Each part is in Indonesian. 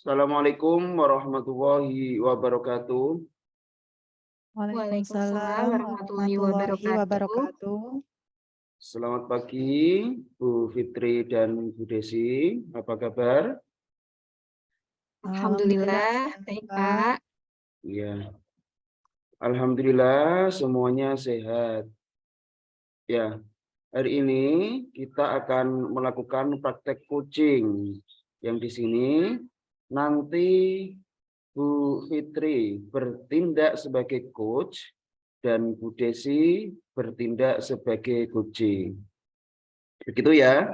Assalamualaikum warahmatullahi wabarakatuh. Waalaikumsalam Waalaikumsalam warahmatullahi warahmatullahi wabarakatuh. wabarakatuh. Selamat pagi, Bu Fitri dan Bu Desi. Apa kabar? Alhamdulillah Alhamdulillah, sehat, baik Pak. Pak. Ya, alhamdulillah semuanya sehat. Ya, hari ini kita akan melakukan praktek coaching yang di sini nanti Bu Fitri bertindak sebagai coach dan Bu Desi bertindak sebagai coaching. Begitu ya?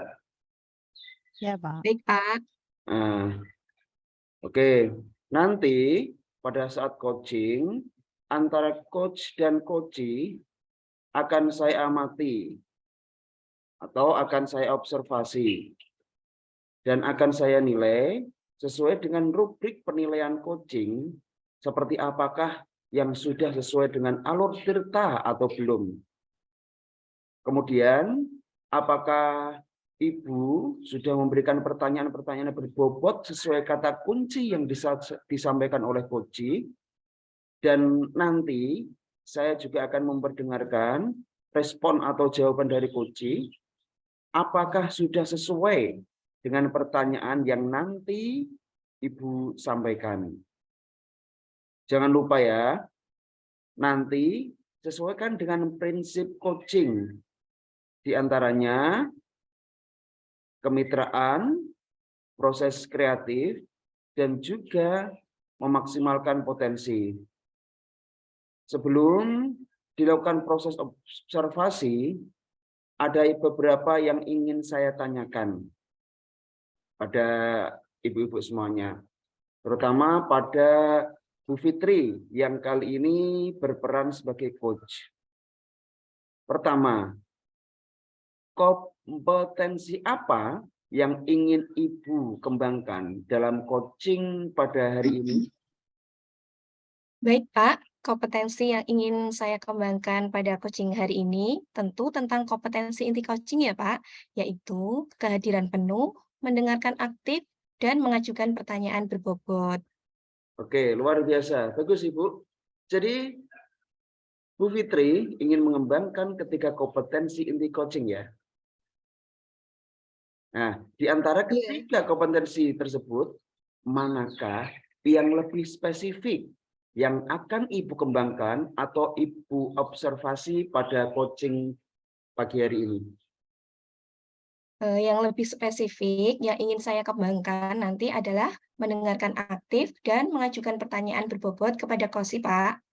Ya, Pak. Baik Pak. Nah, oke. Nanti pada saat coaching antara coach dan coachee akan saya amati atau akan saya observasi dan akan saya nilai sesuai dengan rubrik penilaian coaching seperti apakah yang sudah sesuai dengan alur tirta atau belum. Kemudian apakah Ibu sudah memberikan pertanyaan-pertanyaan berbobot sesuai kata kunci yang disampaikan oleh coachee, dan nanti saya juga akan memperdengarkan respon atau jawaban dari coachee apakah sudah sesuai dengan pertanyaan yang nanti Ibu sampaikan. Jangan lupa ya, nanti sesuaikan dengan prinsip coaching, di antaranya kemitraan, proses kreatif, dan juga memaksimalkan potensi. Sebelum dilakukan proses observasi, ada beberapa yang ingin saya tanyakan pada ibu-ibu semuanya, terutama pada Bu Fitri yang kali ini berperan sebagai coach. Pertama, kompetensi apa yang ingin Ibu kembangkan dalam coaching pada hari ini? Baik Pak, kompetensi yang ingin saya kembangkan pada coaching hari ini tentu tentang kompetensi inti coaching ya Pak, yaitu kehadiran penuh, mendengarkan aktif, dan mengajukan pertanyaan berbobot. Oke, luar biasa. Bagus, Ibu. Jadi, Bu Fitri ingin mengembangkan ketiga kompetensi inti coaching ya. Nah, di antara Iya. ketiga kompetensi tersebut, manakah yang lebih spesifik yang akan Ibu kembangkan atau Ibu observasi pada coaching pagi hari ini? Yang lebih spesifik yang ingin saya kembangkan nanti adalah mendengarkan aktif dan mengajukan pertanyaan berbobot kepada coachee Pak.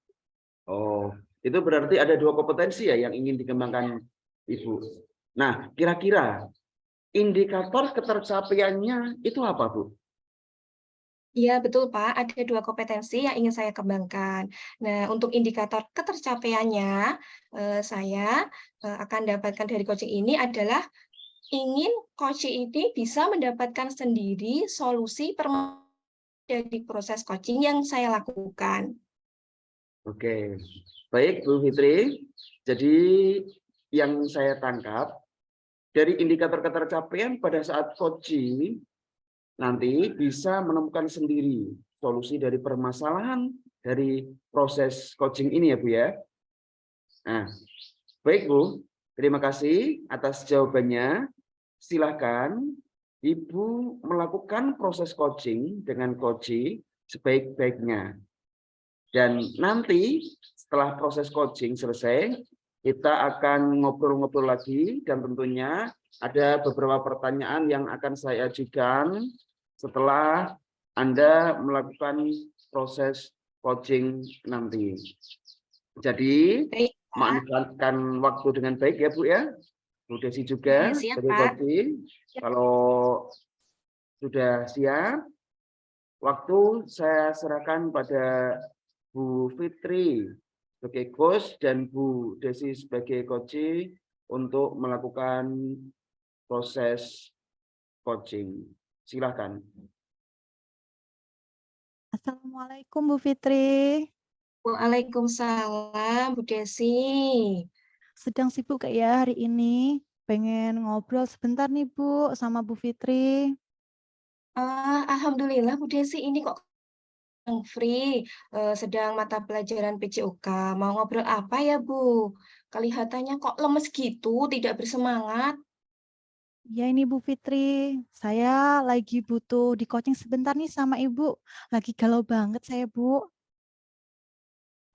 Oh, itu berarti ada dua kompetensi ya yang ingin dikembangkan Ibu. Nah, kira-kira indikator ketercapaiannya itu apa, Bu? Iya, betul, Pak. Ada dua kompetensi yang ingin saya kembangkan. Nah, untuk indikator ketercapaiannya, saya akan dapatkan dari coaching ini adalah ingin coaching ini bisa mendapatkan sendiri solusi permasalahan dari proses coaching yang saya lakukan. Oke, baik Bu Fitri. Jadi yang saya tangkap dari indikator ketercapaian pada saat coaching nanti bisa menemukan sendiri solusi dari permasalahan dari proses coaching ini ya Bu ya. Nah, baik Bu, terima kasih atas jawabannya. Silakan Ibu melakukan proses coaching dengan coachee sebaik-baiknya. Dan nanti setelah proses coaching selesai, kita akan ngobrol-ngobrol lagi dan tentunya ada beberapa pertanyaan yang akan saya ajukan setelah Anda melakukan proses coaching nanti. Jadi Baik, Pak. manfaatkan waktu dengan baik ya Bu ya. Bu Desi juga Iya, siap, sebagai Pak. coaching. Kalau sudah siap, waktu saya serahkan pada Bu Fitri sebagai coach dan Bu Desi sebagai coaching untuk melakukan proses coaching. Silakan. Assalamualaikum Bu Fitri. Waalaikumsalam, Bu Desi. Sedang sibuk kayak ya hari ini? Pengen ngobrol sebentar nih Bu sama Bu Fitri. Alhamdulillah Bu Desi, ini kok yang free, sedang mata pelajaran PJOK. Mau ngobrol apa ya, Bu? Kelihatannya kok lemes gitu, tidak bersemangat. Ya ini Bu Fitri, saya lagi butuh di coaching sebentar nih sama Ibu. Lagi galau banget saya, Bu.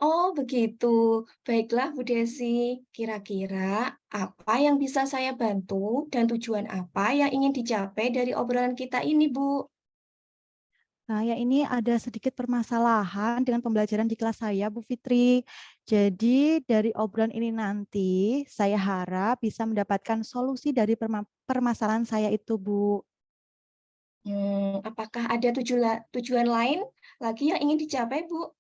Oh, begitu. Baiklah, Bu Desi. Kira-kira apa yang bisa saya bantu dan tujuan apa yang ingin dicapai dari obrolan kita ini, Bu? Saya ini ada sedikit permasalahan dengan pembelajaran di kelas saya, Bu Fitri. Jadi dari obrolan ini nanti, saya harap bisa mendapatkan solusi dari permasalahan saya itu, Bu. Apakah ada tujuan lain lagi yang ingin dicapai, Bu?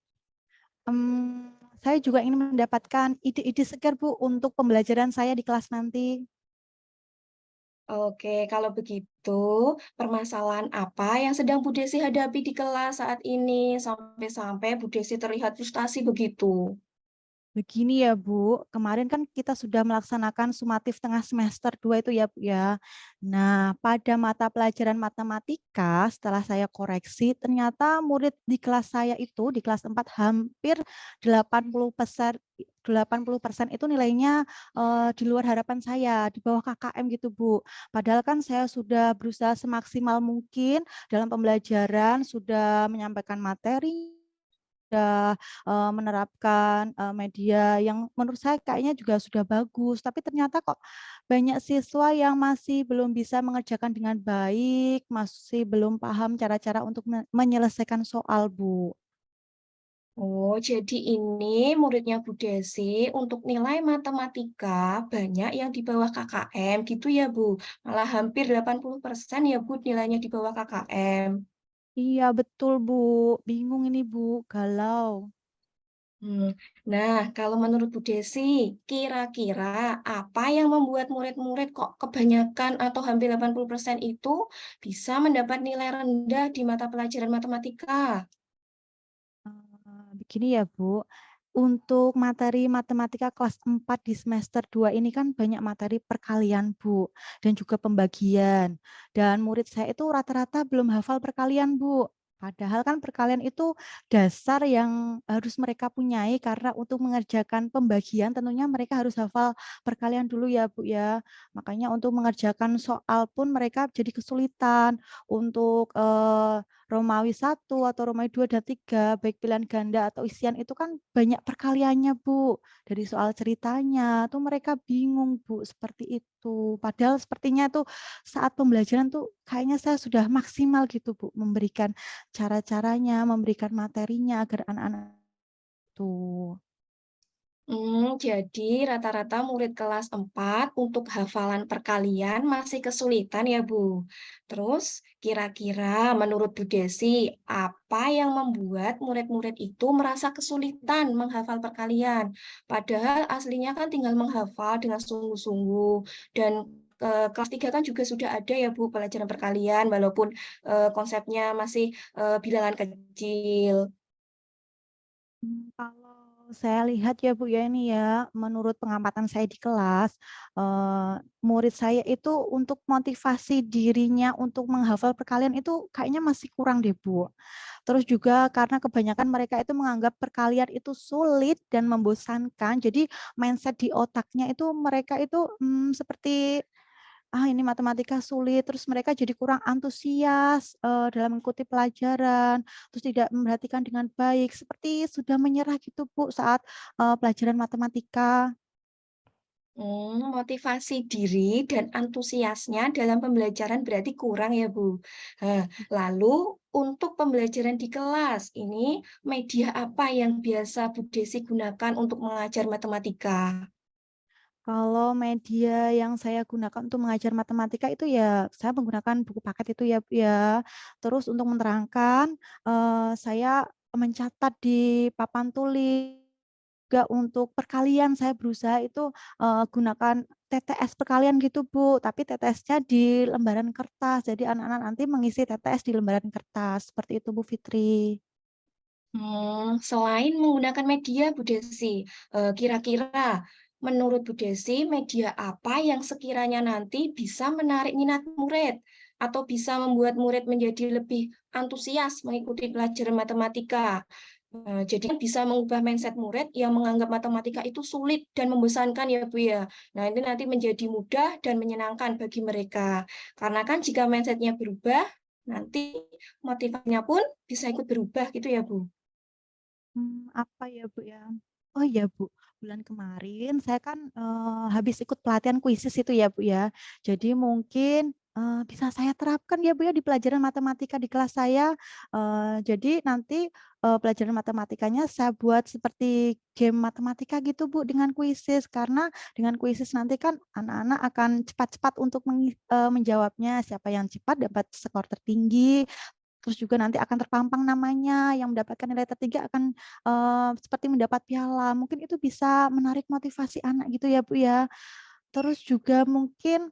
Saya juga ingin mendapatkan ide-ide segar, Bu, untuk pembelajaran saya di kelas nanti. Oke, kalau begitu, permasalahan apa yang sedang Bu Desi hadapi di kelas saat ini sampai-sampai Bu Desi terlihat frustasi begitu? Begini ya Bu, kemarin kan kita sudah melaksanakan sumatif tengah semester 2 itu ya Bu ya. Nah, pada mata pelajaran matematika setelah saya koreksi, ternyata murid di kelas saya itu, di kelas 4 hampir 80%, 80% itu nilainya di luar harapan saya, di bawah KKM gitu Bu. Padahal kan saya sudah berusaha semaksimal mungkin dalam pembelajaran, sudah menyampaikan materi, sudah menerapkan media yang menurut saya kayaknya juga sudah bagus, tapi ternyata kok banyak siswa yang masih belum bisa mengerjakan dengan baik, masih belum paham cara-cara untuk menyelesaikan soal, Bu. Oh, jadi ini muridnya Bu Desi untuk nilai matematika banyak yang di bawah KKM gitu ya, Bu? Malah hampir 80% ya, Bu, nilainya di bawah KKM. Iya betul, Bu. Bingung ini, Bu, galau. Hmm. Nah, kalau menurut Bu Desi, kira-kira apa yang membuat murid-murid kok kebanyakan atau hampir 80% itu bisa mendapat nilai rendah di mata pelajaran matematika? Begini ya, Bu. Untuk materi matematika kelas 4 di semester 2 ini kan banyak materi perkalian, Bu, dan juga pembagian. Dan murid saya itu rata-rata belum hafal perkalian, Bu. Padahal kan perkalian itu dasar yang harus mereka punyai karena untuk mengerjakan pembagian tentunya mereka harus hafal perkalian dulu ya, Bu, ya. Makanya untuk mengerjakan soal pun mereka jadi kesulitan untuk Romawi 1 atau Romawi 2 dan 3 baik pilihan ganda atau isian itu kan banyak perkaliannya, Bu. Dari soal ceritanya tuh mereka bingung, Bu, seperti itu. Padahal sepertinya tuh saat pembelajaran tuh kayaknya saya sudah maksimal gitu, Bu, memberikan cara-caranya, memberikan materinya agar anak-anak tuh. Jadi rata-rata murid kelas 4 untuk hafalan perkalian masih kesulitan ya, Bu. Terus kira-kira menurut Bu Desi, apa yang membuat murid-murid itu merasa kesulitan menghafal perkalian? Padahal aslinya kan tinggal menghafal dengan sungguh-sungguh dan kelas 3 kan juga sudah ada ya, Bu, pelajaran perkalian walaupun konsepnya masih bilangan kecil. Kalau saya lihat ya Bu ya ini ya, menurut pengamatan saya di kelas, murid saya itu untuk motivasi dirinya untuk menghafal perkalian itu kayaknya masih kurang deh Bu. Terus juga karena kebanyakan mereka itu menganggap perkalian itu sulit dan membosankan, jadi mindset di otaknya itu mereka itu seperti ini matematika sulit, terus mereka jadi kurang antusias, dalam mengikuti pelajaran, terus tidak memperhatikan dengan baik, seperti sudah menyerah gitu, Bu, saat, pelajaran matematika. Motivasi diri dan antusiasnya dalam pembelajaran berarti kurang ya, Bu. Lalu untuk pembelajaran di kelas, ini media apa yang biasa Bu Desi gunakan untuk mengajar matematika? Kalau media yang saya gunakan untuk mengajar matematika itu ya, saya menggunakan buku paket itu ya, Bu, ya. Terus untuk menerangkan, saya mencatat di papan tulis. Juga untuk perkalian saya berusaha itu, gunakan TTS perkalian gitu, Bu, tapi TTS-nya di lembaran kertas. Jadi anak-anak nanti mengisi TTS di lembaran kertas, seperti itu, Bu Fitri. Selain menggunakan media, Bu Desi, kira-kira menurut Bu Desi, media apa yang sekiranya nanti bisa menarik minat murid? atau bisa membuat murid menjadi lebih antusias mengikuti pelajaran matematika. Jadi kan bisa mengubah mindset murid yang menganggap matematika itu sulit dan membosankan ya Bu ya. Nah ini nanti menjadi mudah dan menyenangkan bagi mereka. Karena kan jika mindsetnya berubah, nanti motivasinya pun bisa ikut berubah gitu ya Bu. Apa ya, Bu, ya? Oh iya, Bu, bulan kemarin saya kan, habis ikut pelatihan kuisis itu ya, Bu, ya. Jadi mungkin, bisa saya terapkan ya, Bu, ya, di pelajaran matematika di kelas saya. Jadi nanti, pelajaran matematikanya saya buat seperti game matematika gitu, Bu, dengan kuisis. Karena dengan kuisis nanti kan anak-anak akan cepat-cepat untuk menjawabnya, siapa yang cepat dapat skor tertinggi. Terus juga nanti akan terpampang namanya, yang mendapatkan nilai tertinggi akan, seperti mendapat piala. Mungkin itu bisa menarik motivasi anak gitu ya, Bu, ya. Terus juga mungkin,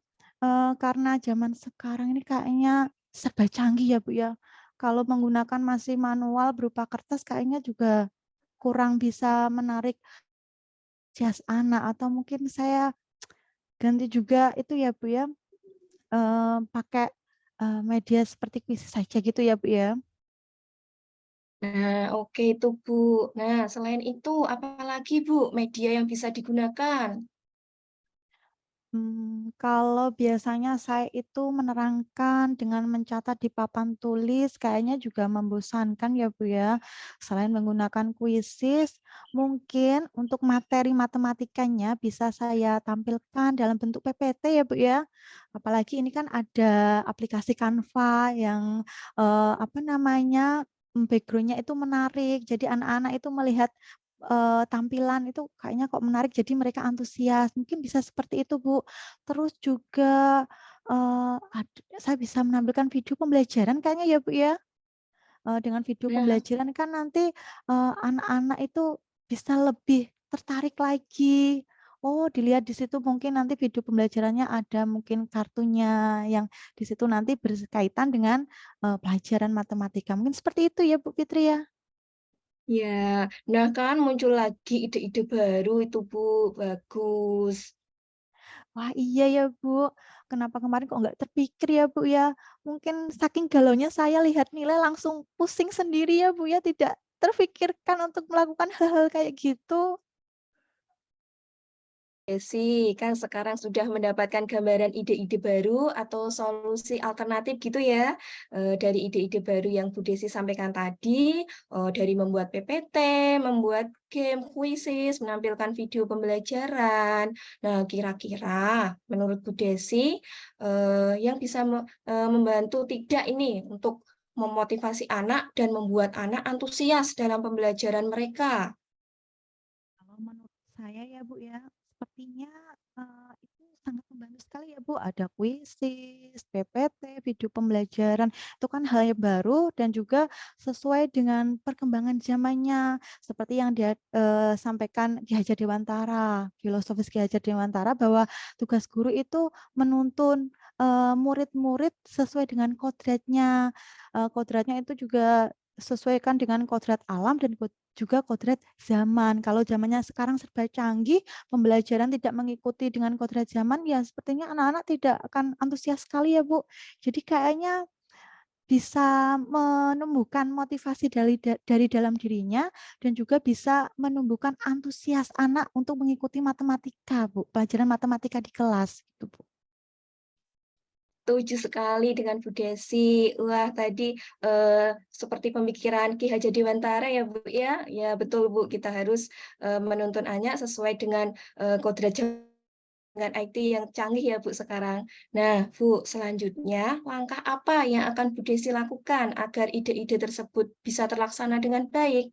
karena zaman sekarang ini kayaknya serba canggih ya, Bu, ya. Kalau menggunakan masih manual berupa kertas kayaknya juga kurang bisa menarik anak atau mungkin saya ganti juga itu ya, Bu, ya, pakai, media seperti kuis saja gitu ya, Bu, ya. Nah, oke itu Bu. Nah, selain itu apalagi Bu media yang bisa digunakan? Kalau biasanya saya itu menerangkan dengan mencatat di papan tulis kayaknya juga membosankan ya, Bu, ya. Selain menggunakan kuisis, mungkin untuk materi matematikanya bisa saya tampilkan dalam bentuk PPT ya, Bu, ya. Apalagi ini kan ada aplikasi Canva yang, apa namanya, background-nya itu menarik, jadi anak-anak itu melihat tampilan itu kayaknya kok menarik jadi mereka antusias, mungkin bisa seperti itu, Bu. Terus juga, saya bisa menampilkan video pembelajaran kayaknya ya, Bu, ya. Dengan video Nah, pembelajaran kan nanti, anak-anak itu bisa lebih tertarik lagi. Oh, dilihat di situ mungkin nanti video pembelajarannya ada mungkin kartunya yang di situ nanti berkaitan dengan, pelajaran matematika. Mungkin seperti itu ya, Bu Fitri, ya? ya. Nah kan muncul lagi ide-ide baru itu Bu, bagus. Wah, iya ya, Bu. Kenapa kemarin kok nggak terpikir ya, Bu, ya? Mungkin saking galaunya saya lihat nilai langsung pusing sendiri ya, Bu, ya, tidak terfikirkan untuk melakukan hal-hal kayak gitu. Desi, kan sekarang sudah mendapatkan gambaran ide-ide baru atau solusi alternatif gitu ya, dari ide-ide baru yang Bu Desi sampaikan tadi, dari membuat PPT, membuat game, kuisis, menampilkan video pembelajaran. Nah, kira-kira menurut Bu Desi, yang bisa membantu tidak ini untuk memotivasi anak dan membuat anak antusias dalam pembelajaran mereka? Kalau menurut saya ya, Bu, ya, sepertinya, itu sangat membantu sekali ya, Bu, ada kuisis, PPT, video pembelajaran, itu kan hal yang baru dan juga sesuai dengan perkembangan zamannya. Seperti yang dia, sampaikan Ki Hajar Dewantara, filosofis Ki Hajar Dewantara bahwa tugas guru itu menuntun, murid-murid sesuai dengan kodratnya. Kodratnya itu juga sesuaikan dengan kodrat alam dan juga kodrat zaman. Kalau zamannya sekarang serba canggih, pembelajaran tidak mengikuti dengan kodrat zaman, ya sepertinya anak-anak tidak akan antusias sekali ya, Bu. Jadi kayaknya bisa menumbuhkan motivasi dari dalam dirinya dan juga bisa menumbuhkan antusias anak untuk mengikuti matematika, Bu, pelajaran matematika di kelas, gitu, Bu. Setuju sekali dengan Bu Desi. Wah, tadi seperti pemikiran Ki Hajar Dewantara ya, Bu ya. Ya, betul Bu, kita harus menuntun anak sesuai dengan kodrat dengan IT yang canggih ya Bu sekarang. Nah, Bu, selanjutnya langkah apa yang akan Bu Desi lakukan agar ide-ide tersebut bisa terlaksana dengan baik?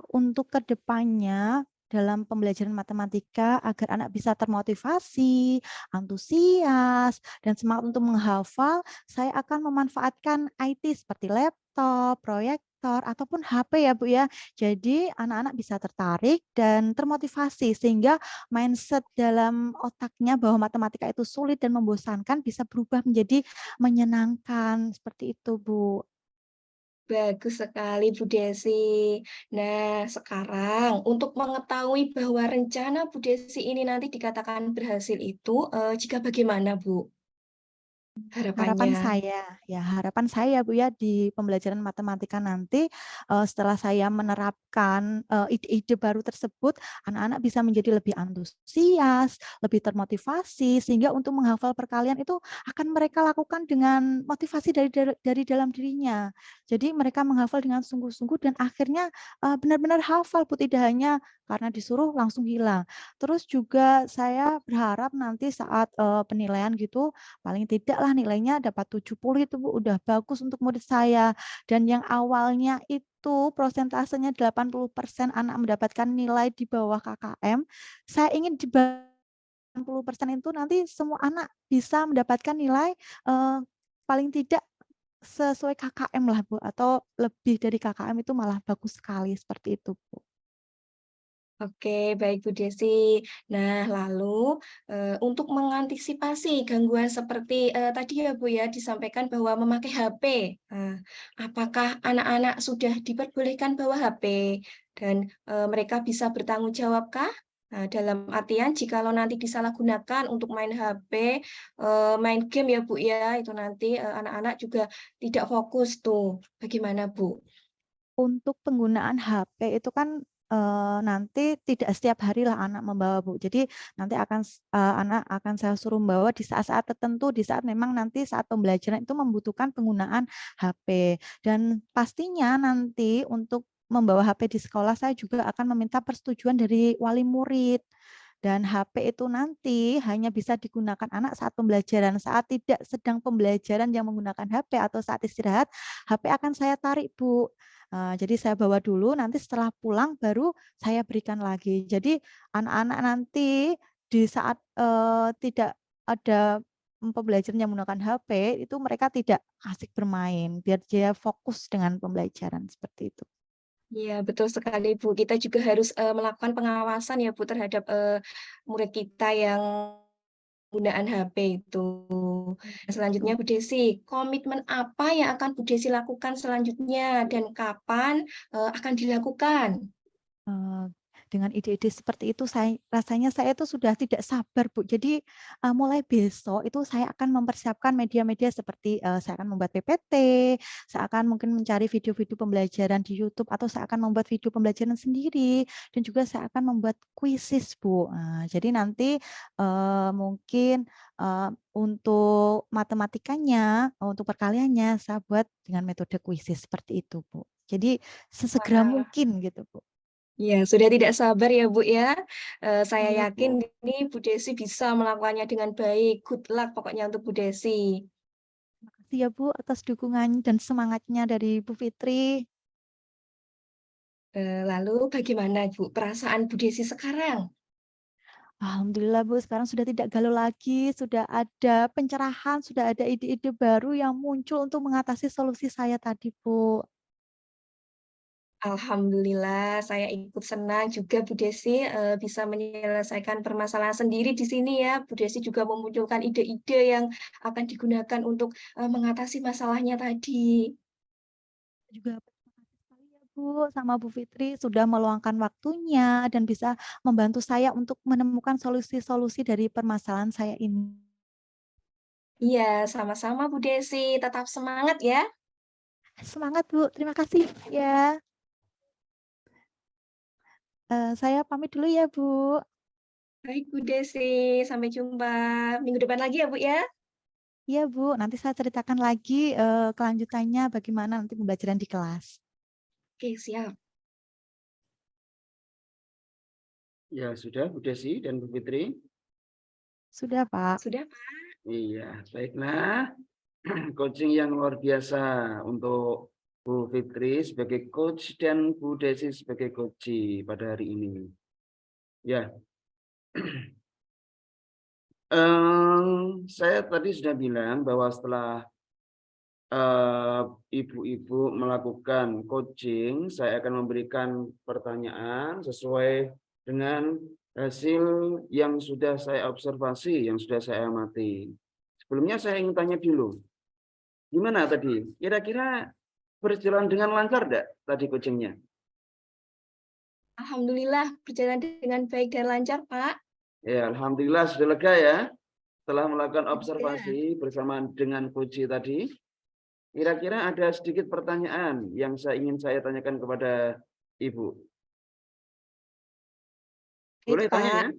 Untuk kedepannya dalam pembelajaran matematika agar anak bisa termotivasi, antusias, dan semangat untuk menghafal, saya akan memanfaatkan IT seperti laptop, proyektor, ataupun HP ya, Bu, ya. Jadi anak-anak bisa tertarik dan termotivasi sehingga mindset dalam otaknya bahwa matematika itu sulit dan membosankan bisa berubah menjadi menyenangkan, seperti itu, Bu. Bagus sekali Bu Desi. Nah, sekarang untuk mengetahui bahwa rencana Bu Desi ini nanti dikatakan berhasil itu, jika bagaimana Bu? Harapan harapannya. harapan saya Bu ya di pembelajaran matematika nanti setelah saya menerapkan ide-ide baru tersebut, anak-anak bisa menjadi lebih antusias, lebih termotivasi sehingga untuk menghafal perkalian itu akan mereka lakukan dengan motivasi dari dalam dirinya. Jadi mereka menghafal dengan sungguh-sungguh dan akhirnya benar-benar hafal Bu, tidak hanya karena disuruh langsung hilang. Terus juga saya berharap nanti saat penilaian gitu paling tidak lah nilainya dapat 70 itu Bu, udah bagus untuk murid saya. Dan yang awalnya itu prosentasenya 80% anak mendapatkan nilai di bawah KKM, saya ingin di bawah 80% itu nanti semua anak bisa mendapatkan nilai paling tidak sesuai KKM lah Bu, atau lebih dari KKM itu malah bagus sekali seperti itu Bu. Oke, baik Bu Desi. Nah, lalu untuk mengantisipasi gangguan seperti tadi ya Bu ya disampaikan bahwa memakai HP. Apakah anak-anak sudah diperbolehkan bawa HP dan mereka bisa bertanggung jawabkah? Dalam artian jikalau nanti disalahgunakan untuk main HP, main game ya Bu ya, itu nanti anak-anak juga tidak fokus tuh. Bagaimana Bu? Untuk penggunaan HP itu kan nanti tidak setiap hari lah anak membawa Bu. Jadi nanti anak akan saya suruh membawa di saat-saat tertentu, di saat memang nanti saat pembelajaran itu membutuhkan penggunaan HP. Dan pastinya nanti untuk membawa HP di sekolah saya juga akan meminta persetujuan dari wali murid. Dan HP itu nanti hanya bisa digunakan anak saat pembelajaran. Saat tidak sedang pembelajaran yang menggunakan HP atau saat istirahat, HP akan saya tarik Bu. Jadi saya bawa dulu, nanti setelah pulang baru saya berikan lagi. Jadi anak-anak nanti di saat tidak ada pembelajaran yang menggunakan HP, itu mereka tidak asik bermain, biar dia fokus dengan pembelajaran seperti itu. Iya, betul sekali, Bu. Kita juga harus melakukan pengawasan ya, Bu, terhadap murid kita yang penggunaan HP itu. Nah, selanjutnya, Bu Desi, komitmen apa yang akan Bu Desi lakukan selanjutnya dan kapan akan dilakukan? Eee, dengan ide-ide seperti itu rasanya saya itu sudah tidak sabar, Bu. Jadi, mulai besok itu saya akan mempersiapkan media-media seperti, saya akan membuat PPT, saya akan mungkin mencari video-video pembelajaran di YouTube, atau saya akan membuat video pembelajaran sendiri, dan juga saya akan membuat kuisis, Bu. Jadi nanti, mungkin, untuk matematikanya, untuk perkaliannya saya buat dengan metode kuisis seperti itu, Bu. Jadi sesegera Wah, mungkin gitu, Bu. ya, sudah tidak sabar ya, Bu ya. Saya Iya, yakin Bu. ini Bu Desi bisa melakukannya dengan baik. Good luck pokoknya untuk Bu Desi. Makasih ya Bu atas dukungan dan semangatnya dari Bu Fitri. Lalu bagaimana, Bu, perasaan Bu Desi sekarang? Alhamdulillah Bu, sekarang sudah tidak galau lagi, sudah ada pencerahan, sudah ada ide-ide baru yang muncul untuk mengatasi solusi saya tadi Bu. Alhamdulillah, saya ikut senang juga Bu Desi bisa menyelesaikan permasalahan sendiri di sini ya. Bu Desi juga memunculkan ide-ide yang akan digunakan untuk mengatasi masalahnya tadi. Juga terima kasih sekali ya Bu sama Bu Fitri sudah meluangkan waktunya dan bisa membantu saya untuk menemukan solusi-solusi dari permasalahan saya ini. Iya, sama-sama Bu Desi. Tetap semangat ya. Semangat Bu, terima kasih ya. Saya pamit dulu ya Bu. Baik Bu Desi, sampai jumpa minggu depan lagi ya Bu ya. Iya Bu, nanti saya ceritakan lagi kelanjutannya bagaimana nanti pembelajaran di kelas. Oke, siap. Ya, sudah Bu Desi dan Bu Fitri. Sudah Pak. Sudah Pak? Iya, baiklah. Coaching yang luar biasa untuk Bu Fitri sebagai coach dan Bu Desi sebagai coach pada hari ini. Ya, saya tadi sudah bilang bahwa setelah ibu-ibu melakukan coaching, saya akan memberikan pertanyaan sesuai dengan hasil yang sudah saya observasi, yang sudah saya amati. Sebelumnya saya ingin tanya dulu, gimana tadi? Kira-kira berjalan dengan lancar enggak tadi coachingnya? Alhamdulillah berjalan dengan baik dan lancar Pak. Ya, alhamdulillah sudah lega ya. setelah melakukan Ada. observasi bersama dengan Koji tadi, kira-kira ada sedikit pertanyaan yang ingin saya tanyakan kepada Ibu. Boleh Baik, tanya Pak.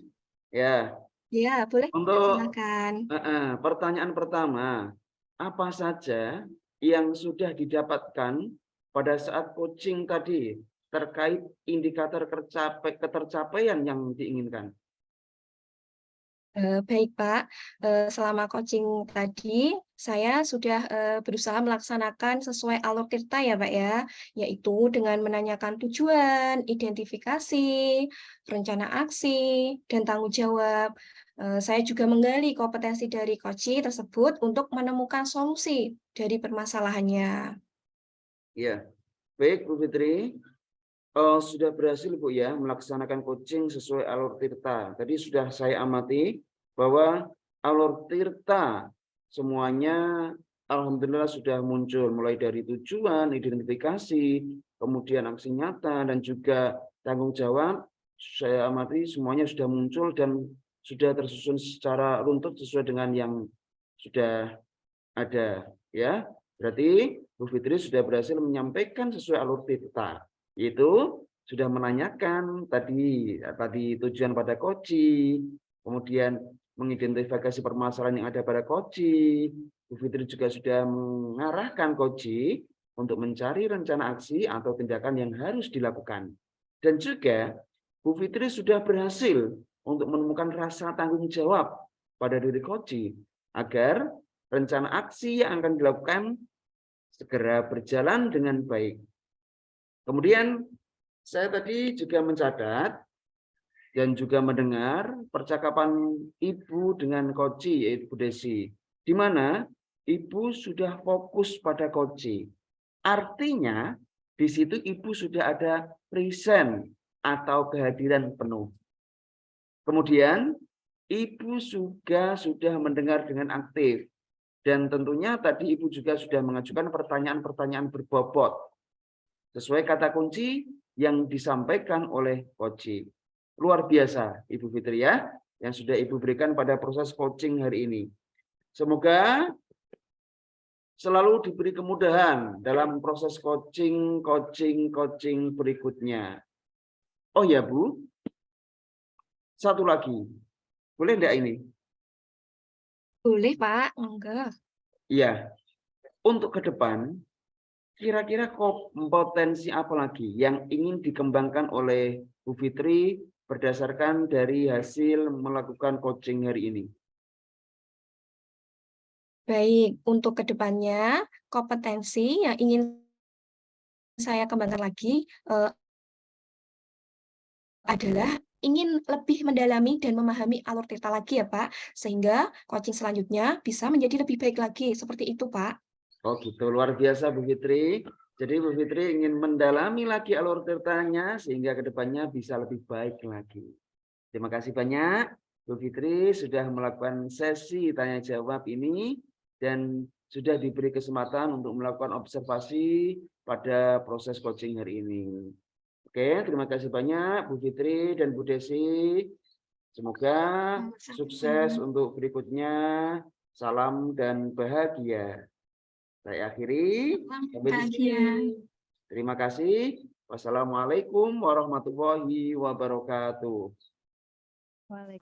ya? Ya, Ya, boleh, Pak. untuk Silakan. pertanyaan pertama, apa saja yang sudah didapatkan pada saat coaching tadi terkait indikator ketercapaian yang diinginkan? Baik, Pak. Selama coaching tadi, saya sudah berusaha melaksanakan sesuai alur tirta ya, Pak ya, yaitu dengan menanyakan tujuan, identifikasi, rencana aksi, dan tanggung jawab. Saya juga menggali kompetensi dari coach tersebut untuk menemukan solusi dari permasalahannya. Ya, baik Bu Fitri. Sudah berhasil Bu ya melaksanakan coaching sesuai alur tirta. Tadi sudah saya amati bahwa alur tirta semuanya alhamdulillah sudah muncul, mulai dari tujuan, identifikasi, kemudian aksi nyata dan juga tanggung jawab. Saya amati semuanya sudah muncul dan sudah tersusun secara runtut sesuai dengan yang sudah ada ya. Berarti Bu Fitri sudah berhasil menyampaikan sesuai alur tirta, yaitu sudah menanyakan tadi tujuan pada coaching, kemudian mengidentifikasi permasalahan yang ada pada coaching. Bu Fitri juga sudah mengarahkan coaching untuk mencari rencana aksi atau tindakan yang harus dilakukan. Dan juga Bu Fitri sudah berhasil untuk menemukan rasa tanggung jawab pada diri coaching agar rencana aksi yang akan dilakukan segera berjalan dengan baik. Kemudian saya tadi juga mencatat dan juga mendengar percakapan Ibu dengan Koci, yaitu Bu Desi, di mana Ibu sudah fokus pada Koci. Artinya di situ Ibu sudah ada present atau kehadiran penuh. Kemudian Ibu juga sudah mendengar dengan aktif. Dan tentunya tadi Ibu juga sudah mengajukan pertanyaan-pertanyaan berbobot sesuai kata kunci yang disampaikan oleh Koci. Luar biasa Ibu Fitri ya, yang sudah Ibu berikan pada proses coaching hari ini. Semoga selalu diberi kemudahan dalam proses coaching berikutnya. Oh ya Bu, satu lagi. Boleh enggak ini? Boleh, Pak. Enggak. Iya. Untuk ke depan, kira-kira kompetensi apa lagi yang ingin dikembangkan oleh Bu Fitri berdasarkan dari hasil melakukan coaching hari ini? Baik, untuk kedepannya kompetensi yang ingin saya kembangkan lagi adalah ingin lebih mendalami dan memahami alur tirta lagi ya Pak, sehingga coaching selanjutnya bisa menjadi lebih baik lagi, seperti itu Pak. Oh gitu, luar biasa Bu Fitri. Jadi Bu Fitri ingin mendalami lagi alur tirtanya sehingga kedepannya bisa lebih baik lagi. Terima kasih banyak Bu Fitri sudah melakukan sesi tanya jawab ini dan sudah diberi kesempatan untuk melakukan observasi pada proses coaching hari ini. Oke, terima kasih banyak Bu Fitri dan Bu Desi. Semoga sukses untuk berikutnya. Salam dan bahagia. Saya akhiri. Sampai di sini. Terima kasih. Wassalamualaikum warahmatullahi wabarakatuh.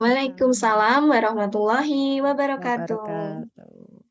Waalaikumsalam warahmatullahi wabarakatuh. Wabarakatuh.